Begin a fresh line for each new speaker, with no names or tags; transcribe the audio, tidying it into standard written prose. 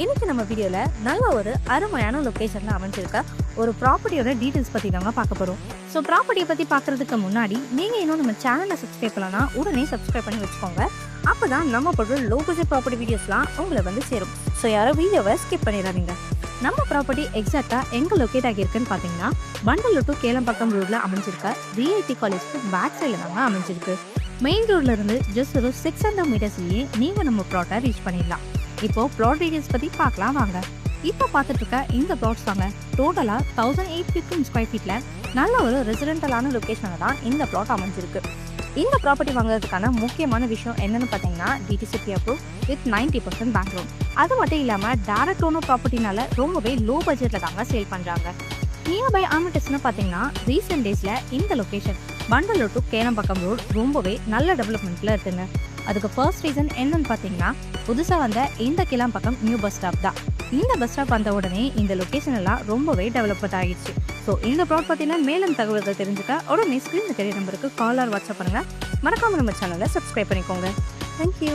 இன்னைக்கு நம்ம வீடியோல நல்ல ஒரு அருமையான லொகேஷன்ல அமைஞ்சிருக்க ஒரு ப்ராப்பர்ட்டியோட டீடைல்ஸ் பத்தி தாங்க பார்க்க போறோம். ஸோ ப்ராப்பர்ட்டியை பத்தி பார்க்கறதுக்கு முன்னாடி நீங்க இன்னும் நம்ம சேனலை சப்ஸ்கிரைப் பண்ணலன்னா உடனே சப்ஸ்கிரைப் பண்ணி வச்சுக்கோங்க. அப்பதான் நம்ம போடுற லோ பட்ஜெட் ப்ராப்பர்ட்டி வீடியோஸ்லாம் உங்களை வந்து சேரும். ஸோ யாரும் வீடியோவை ஸ்கிப் பண்ணிடாதீங்க. நம்ம ப்ராப்பர்ட்டி எக்ஸாக்டா எங்க லொக்கேட் ஆகியிருக்குன்னு பாத்தீங்கன்னா பண்டலூர் டு கேளம்பாக்கம் ரோட்ல அமைஞ்சிருக்க விஐடி காலேஜ்க்கு பேக் சைட்ல தாங்க அமைஞ்சிருக்கு. மெயின் ரோட்ல இருந்து ஜஸ்ட் ஒரு 600 மீட்டர்ஸ்லயே நீங்க நம்ம ப்ளாட்டை ரீச் பண்ணிடலாம். இப்போ ப்ளாட் டீடைல்ஸ் பத்தி பார்க்கலாம் வாங்க. இப்போ பார்த்துட்டு இருக்க இந்த ப்ளாட்ஸ் தாங்க டோட்டலா 1815 ஸ்கொயர் ஃபீட்ல நல்ல ஒரு ரெசிடென்டலான லொகேஷன்ல தான் இந்த ப்ளாட் அமைஞ்சிருக்கு. இந்த ப்ராப்பர்ட்டி வாங்குறதுக்கான முக்கியமான விஷயம் என்னன்னு பார்த்தீங்கன்னா DTCP approve with 90% bank loan. அது மட்டும் இல்லாமல் டேரக்ட் லோன் ப்ராப்பர்ட்டினால ரொம்பவே லோ பட்ஜெட்டில் தாங்க சேல் பண்ணுறாங்க. நியர்பை ஆமிட்டஸ்னு பார்த்தீங்கன்னா ரீசெண்ட் டேஸில் இந்த location Pandalur to Kelambakkam road ரொம்பவே நல்ல டெவலப்மெண்ட்டில் இருக்குங்க. அதுக்கு ஃபர்ஸ்ட் ரீசன் என்னன்னு பார்த்தீங்கன்னா புதுசாக வந்த இந்த கேளம்பாக்கம் நியூ பஸ் ஸ்டாப் தான். இந்த பஸ் ஸ்டாப் வந்த உடனே இந்த லொக்கேஷன் எல்லாம் ரொம்பவே டெவலப்மெண்ட் ஆகிடுச்சு. ஸோ இந்த ப்ராட் பற்றின மேலும் தகவல்கள் தெரிஞ்சுக்க உடனே ஸ்க்ரீன் தெரிய நம்பருக்கு கால் ஆர் வாட்ஸ்அப் பண்ணுங்கள். மறக்காமல் நம்ம சேனலை சப்ஸ்கிரைப் பண்ணிக்கோங்க. தேங்க்யூ.